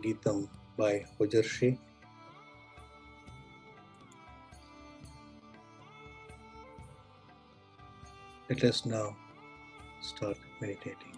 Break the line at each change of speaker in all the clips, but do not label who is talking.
SakshiGeetam by Hojarshi. Let us now start meditating.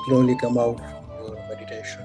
Slowly come out from your meditation.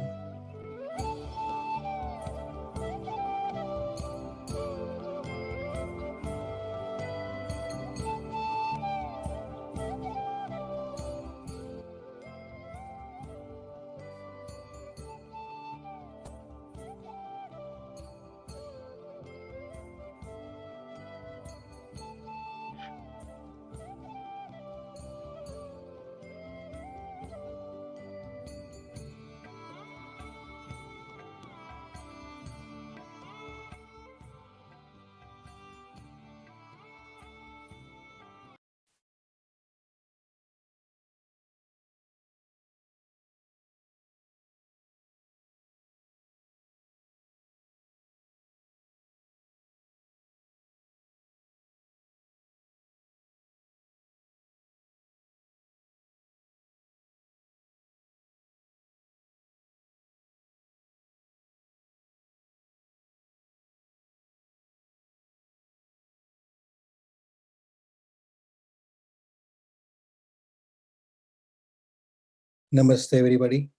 Namaste, everybody.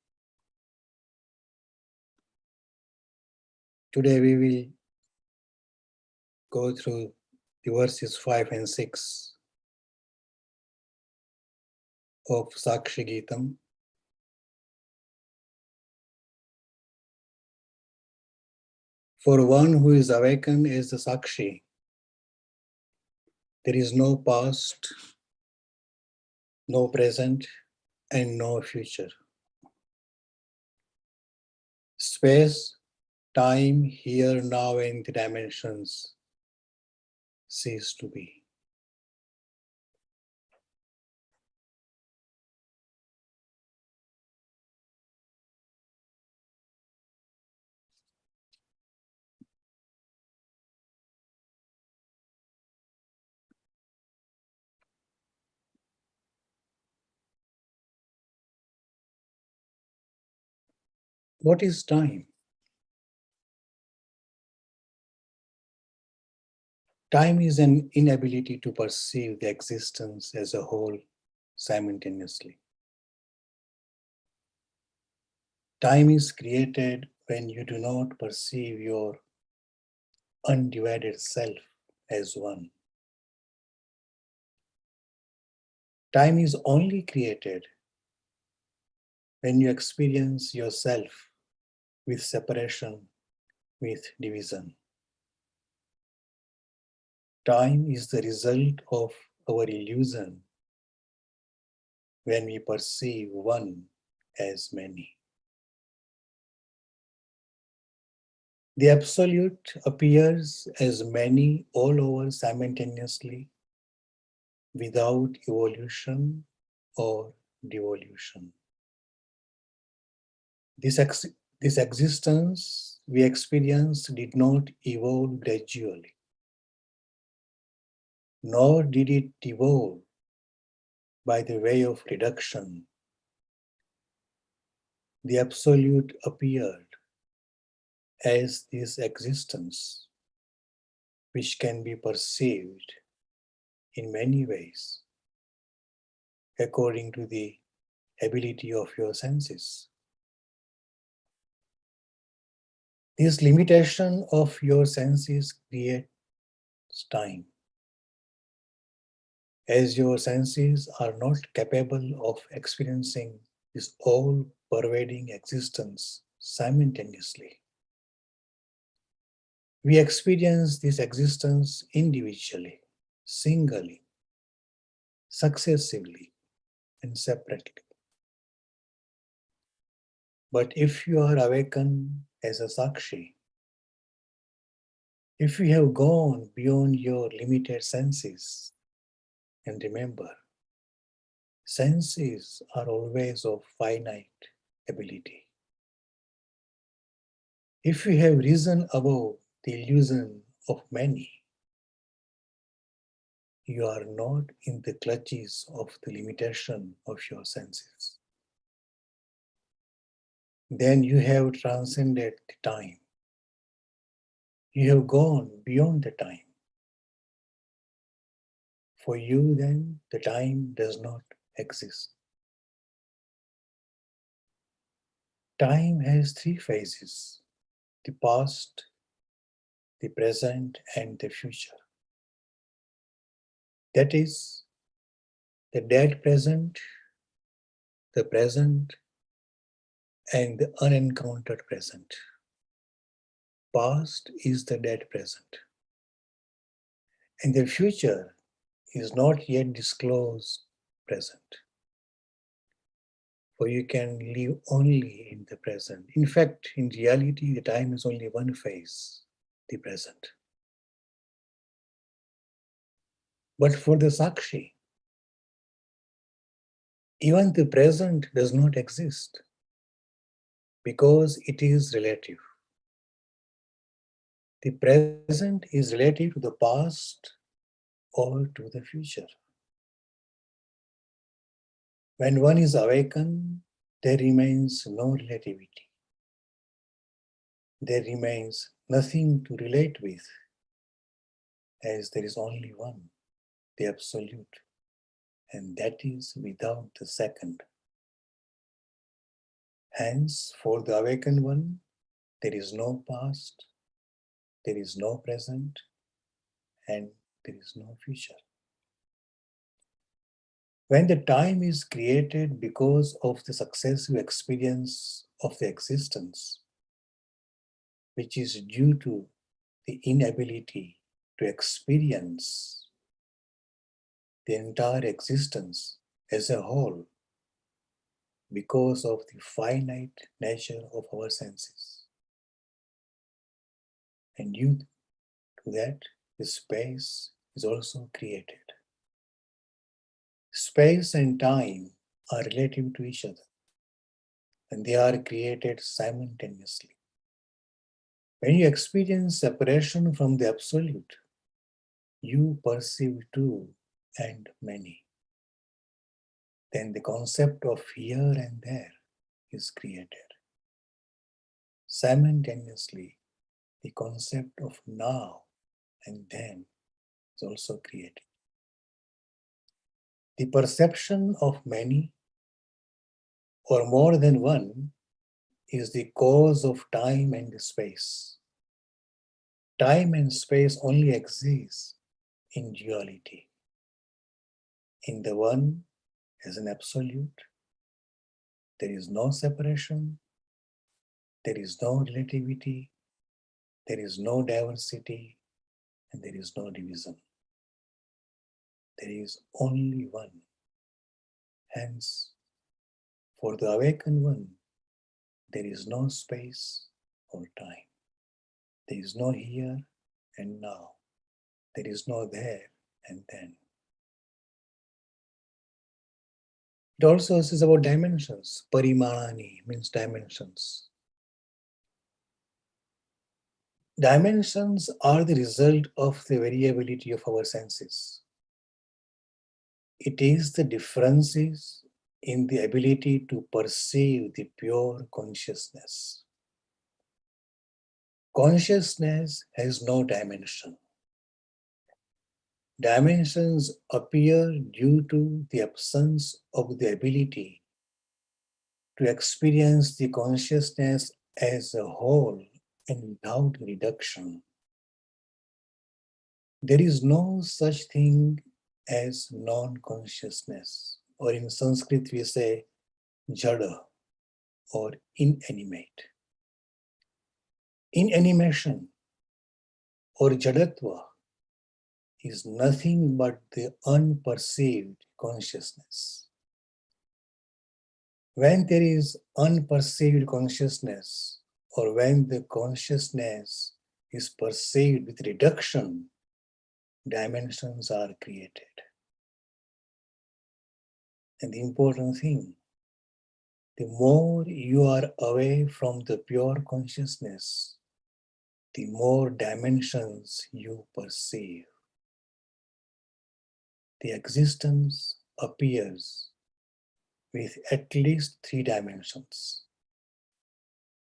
Today we will go through the verses 5 and 6 of SakshiGeetam. For one who is awakened as the Sakshi, there is no past, no present, and no future. Space, time, here, now, and the dimensions cease to be. What is time? Time is an inability to perceive the existence as a whole simultaneously. Time is created when you do not perceive your undivided self as one. Time is only created when you experience yourself with separation, with division. Time is the result of our illusion when we perceive one as many. The Absolute appears as many all over simultaneously without evolution or devolution. This existence we experience did not evolve gradually, nor did it evolve by the way of reduction. The Absolute appeared as this existence, which can be perceived in many ways, according to the ability of your senses. This limitation of your senses creates time. As your senses are not capable of experiencing this all-pervading existence simultaneously, we experience this existence individually, singly, successively, and separately. But if you are awakened as a Sakshi, if you have gone beyond your limited senses, and remember, senses are always of finite ability. If you have risen above the illusion of many, you are not in the clutches of the limitation of your senses. Then you have transcended the time. You have gone beyond the time. For you, then, the time does not exist. Time has three phases: the past, the present, and the future. That is, the dead present, and the unencountered present. Past is the dead present, and the future is not yet disclosed present. For you can live only in the present. In fact, in reality, the time is only one phase, the present. But for the Sakshi, even the present does not exist because it is relative. The present is relative to the past or to the future. When one is awakened, there remains no relativity. There remains nothing to relate with, as there is only one, the Absolute, and that is without the second. Hence, for the awakened one, there is no past, there is no present, and there is no future. When the time is created because of the successive experience of the existence, which is due to the inability to experience the entire existence as a whole because of the finite nature of our senses. And due to that, the space is also created. Space and time are relative to each other, and they are created simultaneously. When you experience separation from the Absolute, you perceive two and many. Then the concept of here and there is created. Simultaneously, the concept of now and then is also created. The perception of many or more than one is the cause of time and space. Time and space only exist in duality. In the one as an absolute, there is no separation, there is no relativity, there is no diversity, and there is no division. There is only one. Hence, for the awakened one, there is no space or time. There is no here and now. There is no there and then. It also says about dimensions. Parimanani means dimensions. Dimensions are the result of the variability of our senses. It is the differences in the ability to perceive the pure consciousness. Consciousness has no dimension. Dimensions appear due to the absence of the ability to experience the consciousness as a whole and without reduction. There is no such thing as non-consciousness, or in Sanskrit we say jada, or inanimate. Inanimation or jadatva is nothing but the unperceived consciousness. When there is unperceived consciousness, or when the consciousness is perceived with reduction, dimensions are created. And the important thing, the more you are away from the pure consciousness, the more dimensions you perceive. The existence appears with at least three dimensions.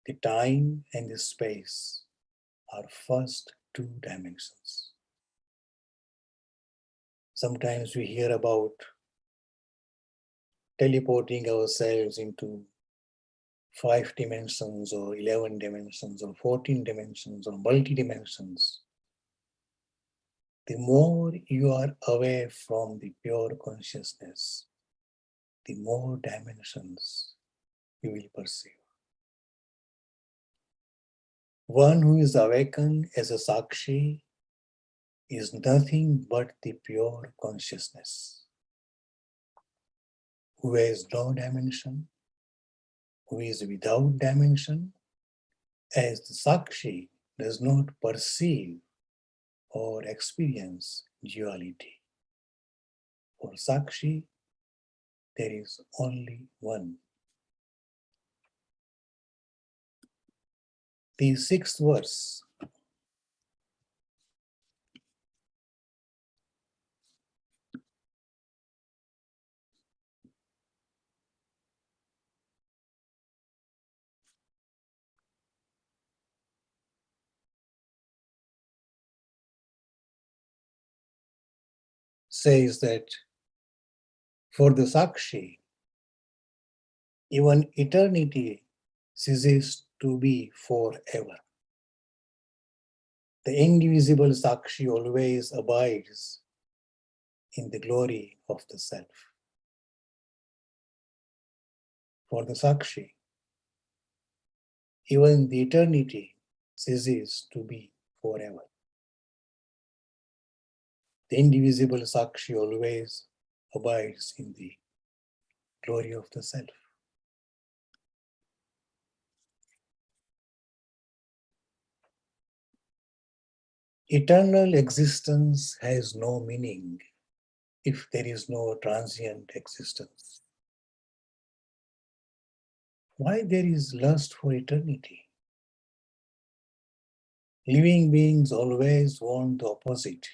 The time and the space are first two dimensions. Sometimes we hear about teleporting ourselves into 5 dimensions or 11 dimensions or 14 dimensions or multi-dimensions, the more you are away from the pure consciousness, the more dimensions you will perceive. One who is awakened as a Sakshi is nothing but the pure consciousness, who has no dimension, who is without dimension, as the Sakshi does not perceive or experience duality. For Sakshi, there is only one. The 6th verse says that for the Sakshi, even eternity ceases to be forever. The indivisible Sakshi always abides in the glory of the Self. For the Sakshi, even the eternity ceases to be forever. The indivisible Sakshi always abides in the glory of the Self. Eternal existence has no meaning if there is no transient existence. Why there is lust for eternity? Living beings always want the opposite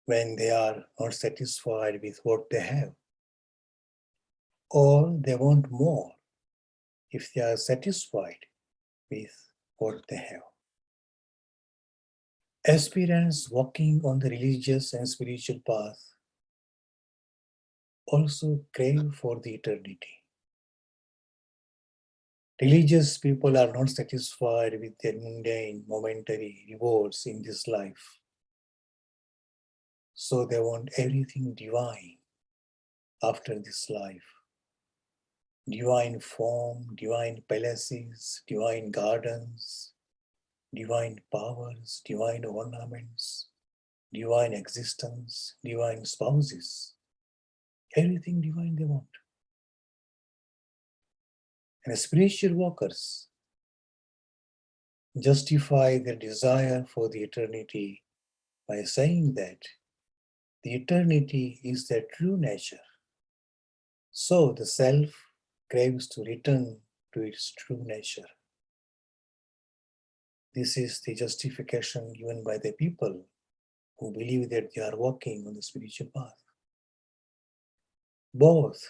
when they are not satisfied with what they have, or they want more if they are satisfied with what they have. Aspirants walking on the religious and spiritual path also crave for the eternity. Religious people are not satisfied with their mundane, momentary rewards in this life. So they want everything divine after this life. Divine form, divine palaces, divine gardens, divine powers, divine ornaments, divine existence, divine spouses. Everything divine they want. And spiritual walkers justify their desire for the eternity by saying that the eternity is their true nature. So the self craves to return to its true nature. This is the justification given by the people who believe that they are walking on the spiritual path. Both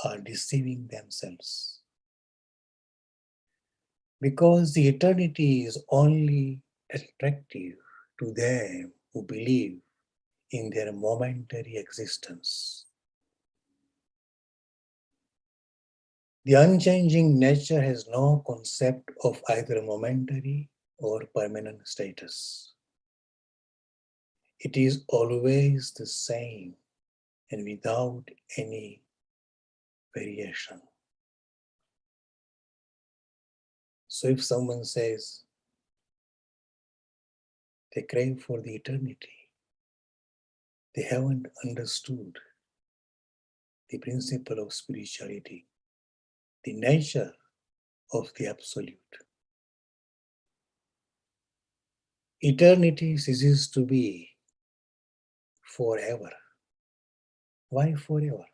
are deceiving themselves. Because the eternity is only attractive to them who believe in their momentary existence. The unchanging nature has no concept of either momentary or permanent status. It is always the same and without any variation. So if someone says they crave for the eternity, they haven't understood the principle of spirituality, the nature of the absolute. Eternity ceases to be forever. Why forever?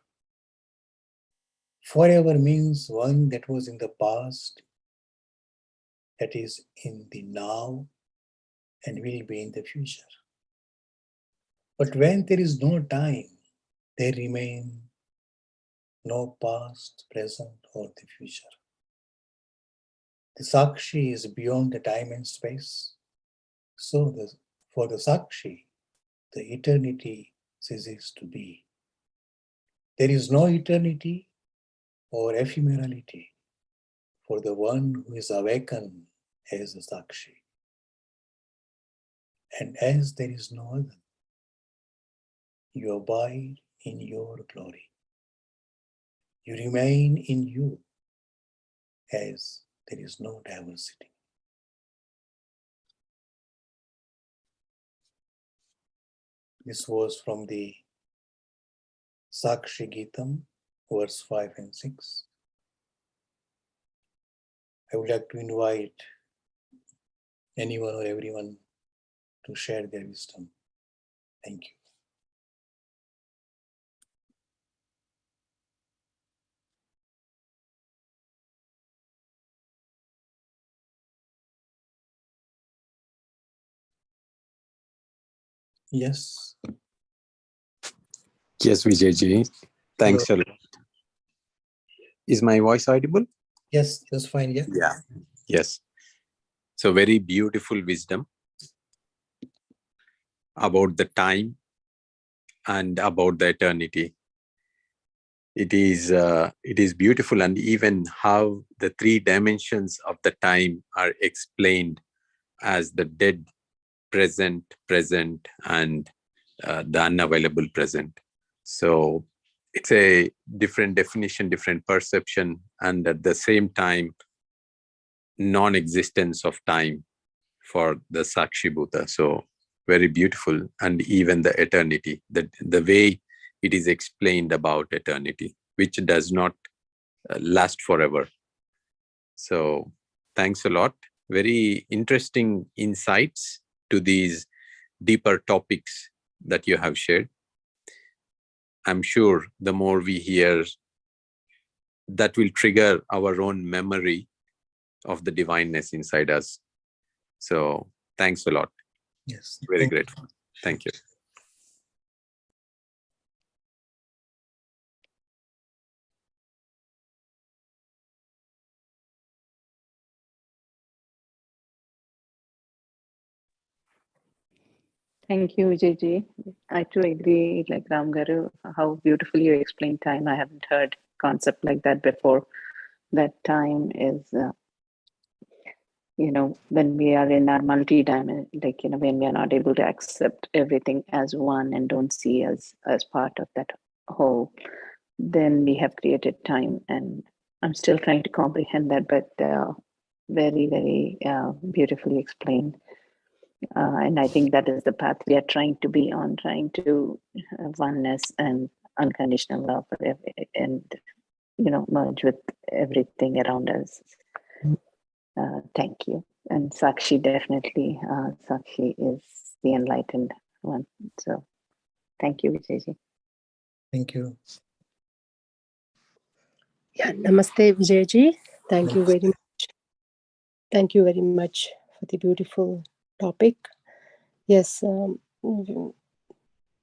Forever means one that was in the past, that is in the now, and will be in the future. But when there is no time, there remain no past, present, or the future. The Sakshi is beyond the time and space. So for the Sakshi, the eternity ceases to be. There is no eternity or ephemerality for the one who is awakened as a Sakshi. And as there is no other, you abide in your glory. You remain in you as there is no diversity. This was from the SakshiGeetam, verse 5 and 6. I would like to invite anyone or everyone to share their wisdom. Thank you. Yes.
Yes, Vijayji. Thanks a lot. Is my voice audible?
Yes, that's fine. Yeah.
Yeah. Yes. So very beautiful wisdom about the time and about the eternity. It is beautiful, and even how the three dimensions of the time are explained as the dead, present, and the unavailable present. So it's a different definition, different perception, and at the same time, non-existence of time for the Sakshi Bhuta. So very beautiful. And even the eternity, the way it is explained about eternity, which does not last forever. So thanks a lot. Very interesting insights to these deeper topics that you have shared. I'm sure the more we hear, that will trigger our own memory of the divineness inside us. So thanks a lot.
Yes.
Very grateful. Thank you.
Thank you, Vijay. I too agree, like Ram Garu, how beautifully you explained time. I haven't heard concept like that before. That time is, when we are in our multi-dimension, when we are not able to accept everything as one and don't see as part of that whole, then we have created time. And I'm still trying to comprehend that, but very, very beautifully explained. And I think that is the path we are trying to be on, trying to oneness and unconditional love and merge with everything around us. Thank you. And Sakshi, definitely, Sakshi is the enlightened one. So thank you, Vijayji.
Thank you.
Yeah, namaste, Vijayji. Thank you very much. Thank you very much for the beautiful topic. Yes,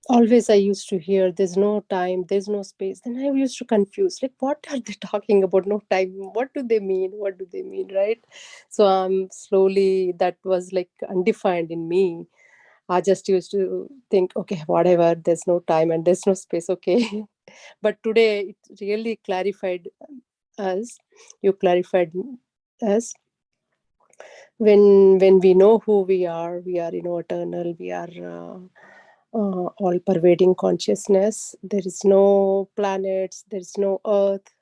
always I used to hear there's no time, there's no space. Then I used to confuse, like, what are they talking about? No time. What do they mean? What do they mean, right? So slowly that was like undefined in me. I just used to think, okay, whatever, there's no time and there's no space, okay. But today it really clarified us. You clarified us. When we know who we are eternal, we are all pervading consciousness. There is no planets, there is no earth,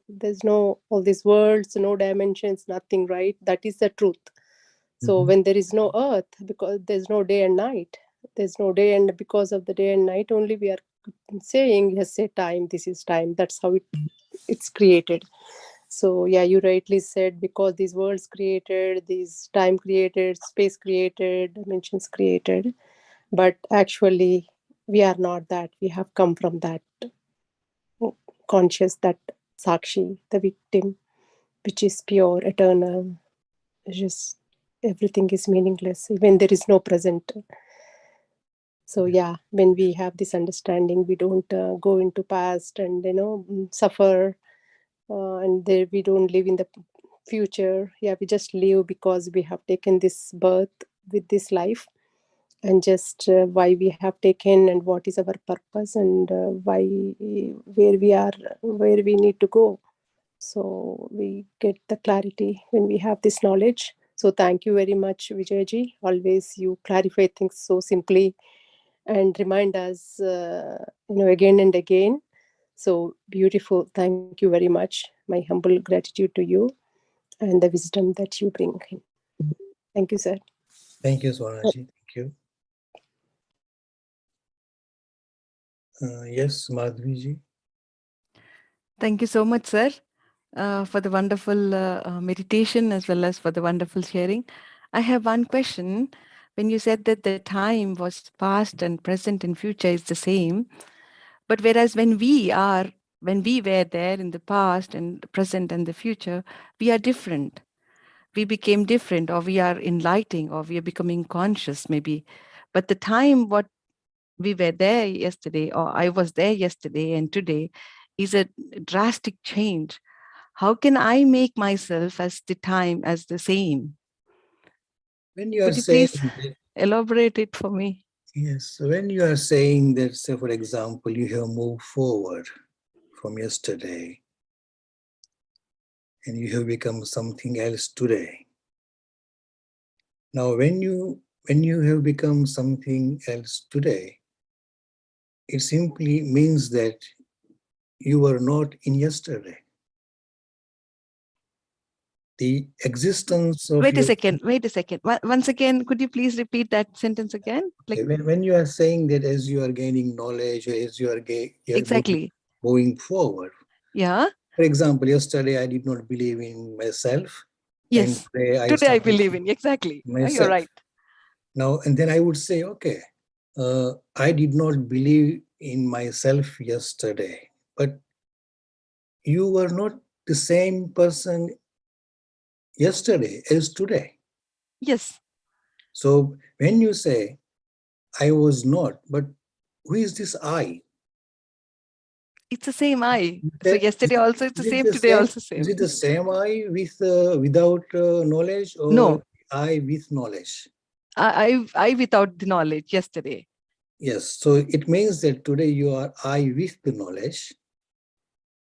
there's no all these worlds, no dimensions, nothing, right? That is the truth. So when there is no earth, because there's no day and night, there's no day, and because of the day and night only we are saying, yes, say time, this is time. That's how it's created. So yeah, you rightly said, because these worlds created, these time created, space created, dimensions created, but actually we are not that. We have come from that conscious, that Sakshi, the victim, which is pure, eternal. Just everything is meaningless when there is no present. So yeah, when we have this understanding, we don't go into past and suffer, and there we don't live in the future. Yeah, we just live because we have taken this birth with this life, and just why we have taken and what is our purpose, and why, where we are, where we need to go. So we get the clarity when we have this knowledge. So thank you very much, Vijayji. Always you clarify things so simply and remind us, again and again. So beautiful. Thank you very much. My humble gratitude to you and the wisdom that you bring in. Thank you, sir.
Thank you, Swarnaji. Thank you. Yes, Madhviji.
Thank you so much, sir, for the wonderful meditation as well as for the wonderful sharing. I have one question. When you said that the time was past and present and future is the same, but whereas when we were there in the past and present and the future, we are different. We became different, or we are enlightening, or we are becoming conscious maybe. But the time what we were there yesterday, or I was there yesterday and today, is a drastic change. How can I make myself as the time as the same?
When you are
Could you
saying
please
that,
elaborate it for me?
yes, when you are saying that, say, for example, you have moved forward from yesterday and you have become something else today. Now, when you have become something else today, it simply means that you were not in yesterday. The existence of
Wait a
your...
second. Once again, could you please repeat that sentence again? Like,
when you are saying that as you are gaining knowledge, as you are
exactly.
moving forward.
Yeah.
For example, yesterday I did not believe in myself, and
Yes.
today I
Today I
started
believe in. Exactly. You're
myself.
right.
Now, and then I would say, okay, I did not believe in myself yesterday, but you were not the same person yesterday as today.
Yes.
So when you say, I was not, but who is this I?
It's the same I. So
Is
yesterday also it's the
is it
same,
the
today
same?
also
Is
same.
it the same I with without knowledge, or
No,
I with knowledge?
I without the knowledge yesterday.
Yes. So it means that today you are I with the knowledge,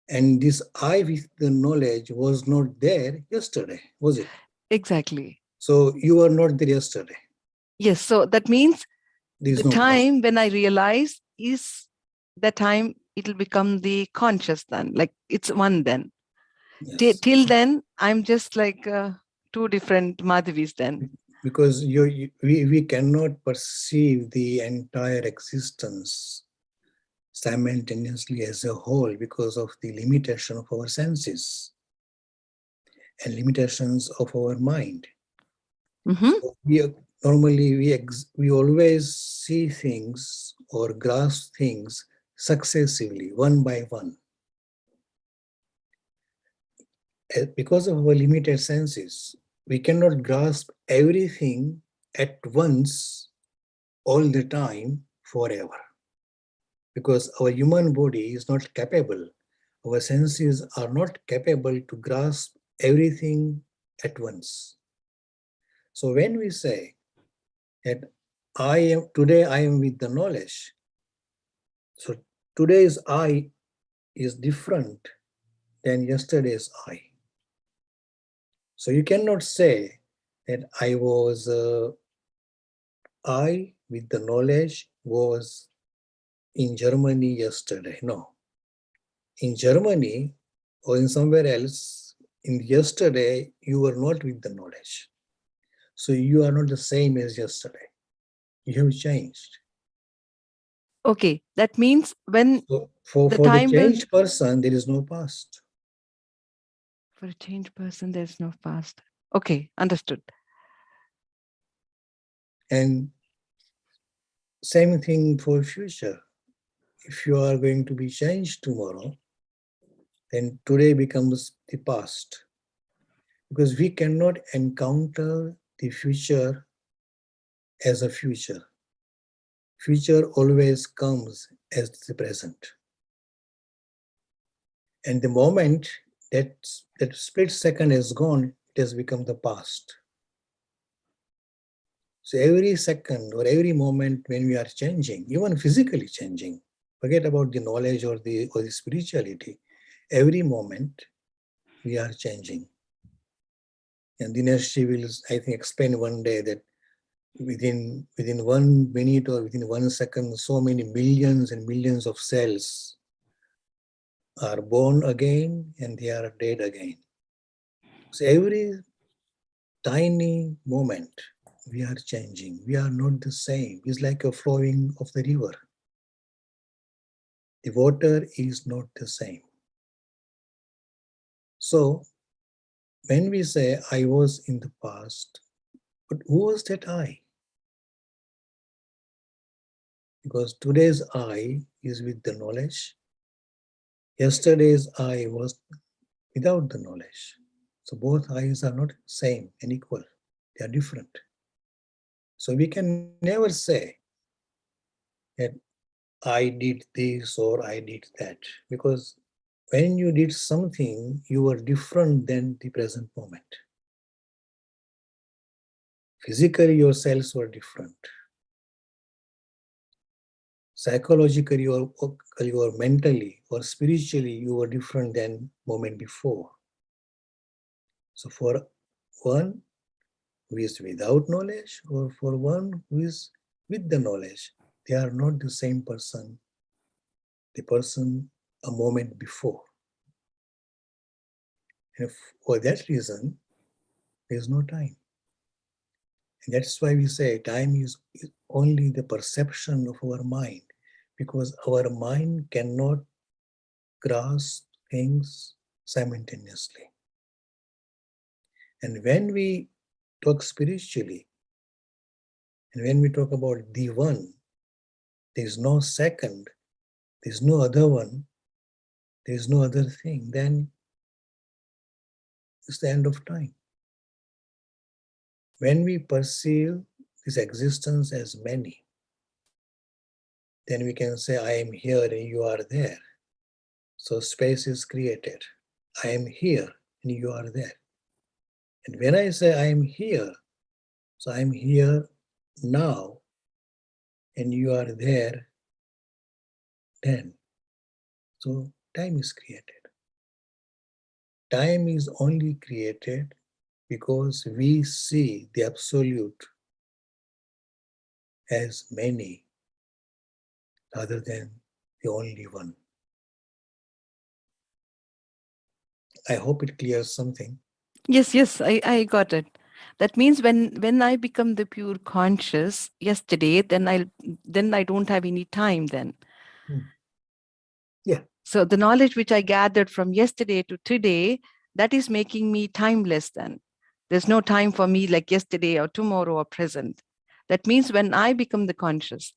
and this I with the knowledge was not there yesterday, was it?
Exactly.
So you were not there yesterday.
Yes. So that means
There is
the
no past.
time when I realize is the time it'll become the conscious then. Like it's one then.
Yes.
Till then, I'm just like two different Madhavis then.
Because we cannot perceive the entire existence simultaneously as a whole because of the limitation of our senses and limitations of our mind.
Mm-hmm.
So normally we always see things or grasp things successively, one by one. Because of our limited senses, we cannot grasp everything at once, all the time, forever. Because our human body is not capable, our senses are not capable to grasp everything at once. So when we say that today I am with the knowledge, so today's I is different than yesterday's I. So you cannot say that I with the knowledge was in Germany yesterday. No. In Germany or in somewhere else, in yesterday, you were not with the knowledge. So you are not the same as yesterday. You have changed.
Okay. That means when
So
the
for the
time will...
changed person, there is no past.
For a changed person, there's no past. Okay. Understood.
And same thing for future. If you are going to be changed tomorrow, then today becomes the past. Because we cannot encounter the future as a future. Future always comes as the present. And the moment that split second is gone, it has become the past. So every second or every moment when we are changing, even physically changing, forget about the knowledge or the spirituality, every moment we are changing. And Dinesh will, I think, explain one day that within 1 minute or within 1 second, so many millions and millions of cells are born again and they are dead again. So every tiny moment we are changing. We are not the same. It's like a flowing of the river. The water is not the same. So when we say I was in the past, but who was that I? Because today's I is with the knowledge. Yesterday's I was without the knowledge. So both I's are not same and equal. They are different. So we can never say that I did this or I did that. Because when you did something, you were different than the present moment. Physically, your cells were different. Psychologically or mentally or spiritually, you were different than moment before. So for one who is without knowledge or for one who is with the knowledge, they are not the same person, the person a moment before. And for that reason, there is no time. And that's why we say time is only the perception of our mind, because our mind cannot grasp things simultaneously. And when we talk spiritually, and when we talk about the one, there is no second, there is no other one, there is no other thing, then it's the end of time. When we perceive this existence as many, then we can say, I am here and you are there. So space is created. I am here and you are there. And when I say I am here, so I am here now and you are there then. So time is created. Time is only created because we see the absolute as many rather than the only one. I hope it clears something.
Yes, I got it. That means when I become the pure conscious yesterday, then I don't have any time then.
Yeah.
So the knowledge which I gathered from yesterday to today, that is making me timeless then. There's no time for me like yesterday or tomorrow or present. That means when I become the conscious,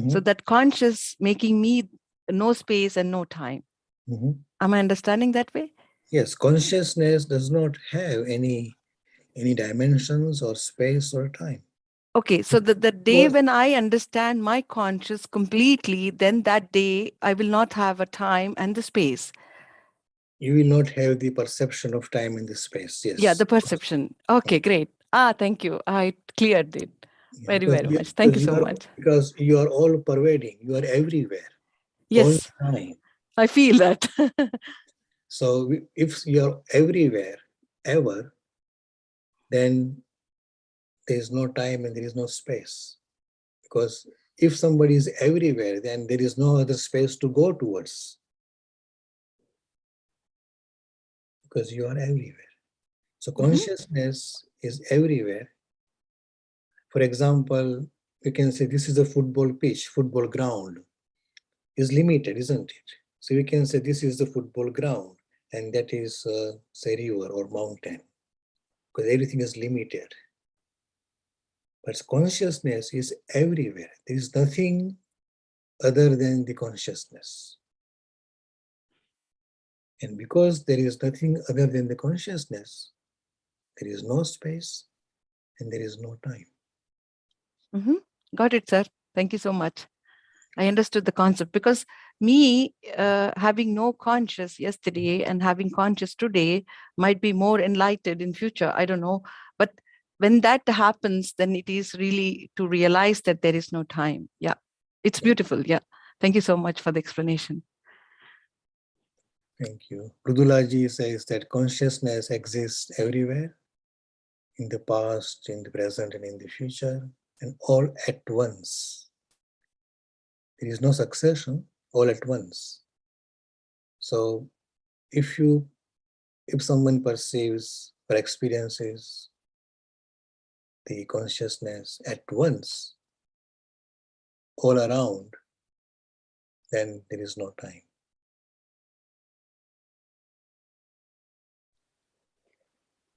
so that conscious making me no space and no time. Am I understanding that way?
Yes, consciousness does not have any dimensions or space or time.
Okay, so the day when I understand my conscious completely, then that day I will not have a time and the space.
You will not have the perception of time and the space. Yes.
Yeah, the perception. Okay, great. Thank you. I cleared it.
Yeah,
Very much. Thank you so much.
Because you are all pervading. You are everywhere.
Yes,
all the time.
I feel that.
So if you are everywhere, ever, then there is no time and there is no space. Because if somebody is everywhere, then there is no other space to go towards. Because you are everywhere. So consciousness is everywhere. For example, we can say this is a football pitch, football ground is limited, isn't it? So we can say this is the football ground and that is say river or mountain, because everything is limited. But consciousness is everywhere. There is nothing other than the consciousness. And because there is nothing other than the consciousness, there is no space and there is no time.
Got it, sir. Thank you so much. I understood the concept, because me having no conscious yesterday and having conscious today might be more enlightened in future. I don't know. But when that happens, then it is really to realize that there is no time. Yeah, it's beautiful. Yeah. Thank you so much for the explanation.
Thank you. Mridulaji says that consciousness exists everywhere, in the past, in the present, and in the future, and all at once. There is no succession, all at once. So if someone perceives or experiences the consciousness at once, all around, then there is no time.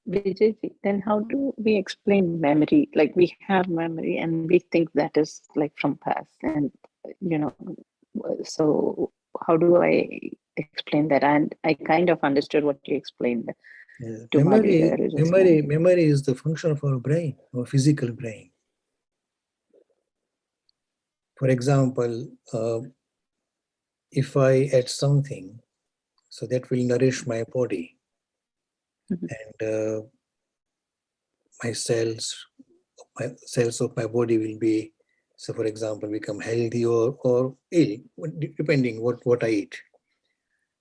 Vijay, then how do we explain memory? Like we have memory and we think that is like from past, and so how do I explain that? And I kind of understood what you explained to Mali there just now.
Memory is the function of our brain, our physical brain. For example, if I add something, so that will nourish my body, and my cells of my body will be, so for example, become healthy or ill, depending what I eat.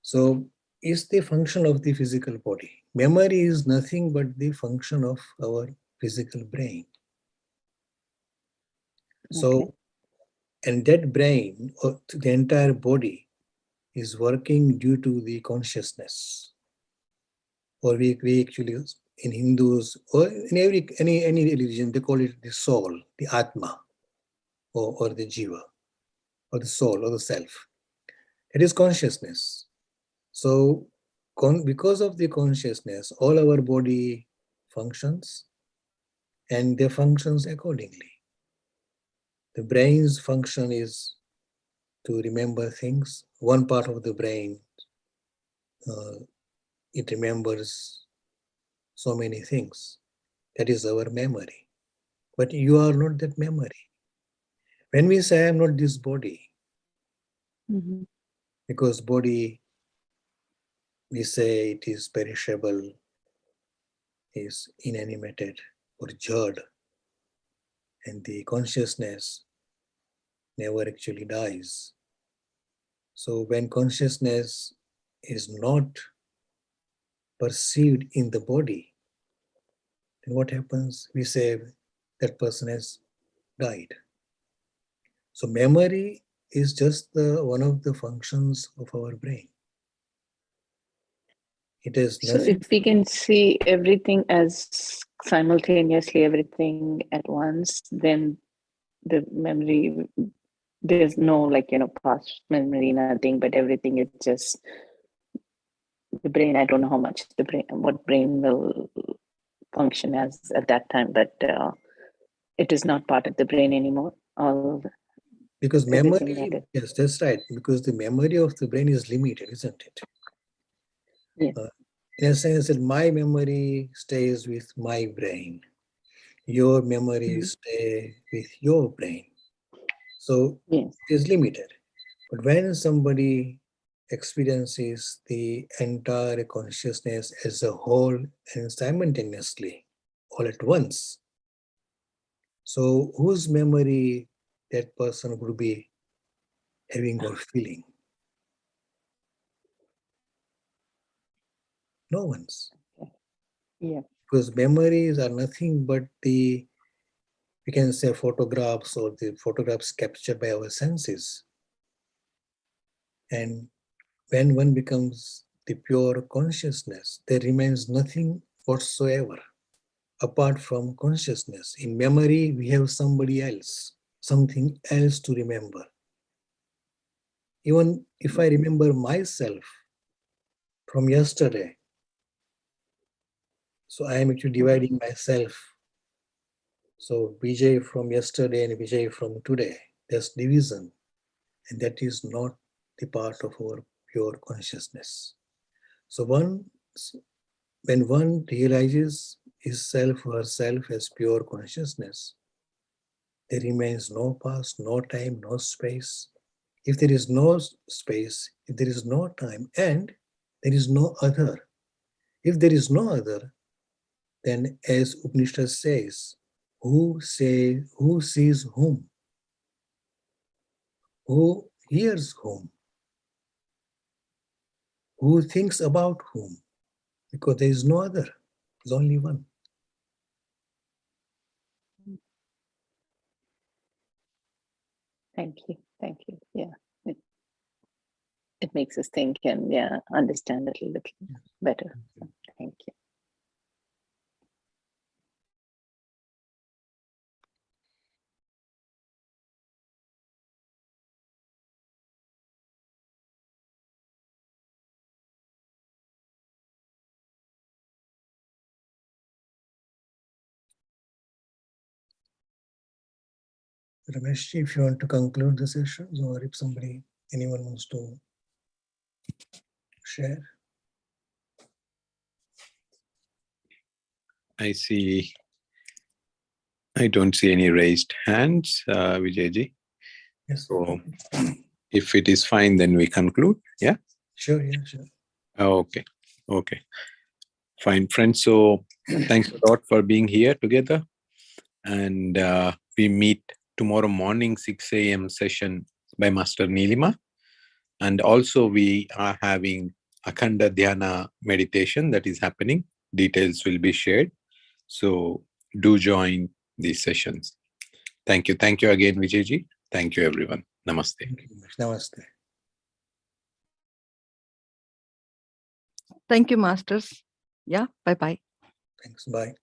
So is the function of the physical body. Memory is nothing but the function of our physical brain. So, and that brain, or the entire body, is working due to the consciousness. Or we actually, in Hindus, or in any religion, they call it the soul, the Atma, or the Jiva, or the soul, or the self. It is consciousness. So, because of the consciousness, all our body functions, and they functions accordingly. The brain's function is to remember things. One part of the brain, it remembers so many things. That is our memory. But you are not that memory. When we say I am not this body, because body, we say it is perishable, is inanimated or jad, and the consciousness never actually dies. So when consciousness is not perceived in the body, then what happens? We say that person has died. So memory is just one of the functions of our brain. It is
So
nothing.
if we can see everything as simultaneously, everything at once, then the memory, there's no past memory, nothing, but everything is just the brain. I don't know how much what brain will function as at that time, but it is not part of the brain anymore.
Because
Everything
memory,
that
yes, that's right. Because the memory of the brain is limited, isn't it?
Yeah.
In a sense that my memory stays with my brain. Your memory stays with your brain. So
Yes.
it is limited. But when somebody experiences the entire consciousness as a whole and simultaneously, all at once, so whose memory that person would be having or feeling? No one's.
Yeah.
Because memories are nothing but we can say photographs, or the photographs captured by our senses. And when one becomes the pure consciousness, there remains nothing whatsoever apart from consciousness. In memory, we have somebody else, something else to remember. Even if I remember myself from yesterday, so I am actually dividing myself. So Vijay from yesterday and Vijay from today, there's division, and that is not the part of our pure consciousness. So when one realizes his self or herself as pure consciousness, there remains no past, no time, no space. If there is no space, if there is no time, and there is no other, if there is no other, then as Upanishad says, who sees whom? Who hears whom? Who thinks about whom? Because there is no other. There's only one.
Thank you. Thank you. Yeah. It makes us think and understand it a little better. So, thank you.
Rameshji, if you want to conclude the sessions, or if anyone wants to share.
I don't see any raised hands, Vijayji.
Yes.
So if it is fine, then we conclude. Yeah.
Sure. Yeah. Sure.
Okay. Okay. Fine, friends. So thanks a lot for being here together. And we meet tomorrow morning, 6 a.m. session by Master Nilima. And also we are having Akhanda Dhyana meditation that is happening. Details will be shared. So do join these sessions. Thank you. Thank you again, Vijayji. Thank you, everyone. Namaste.
Thank you. Namaste.
Thank you, Masters. Yeah, bye-bye.
Thanks. Bye.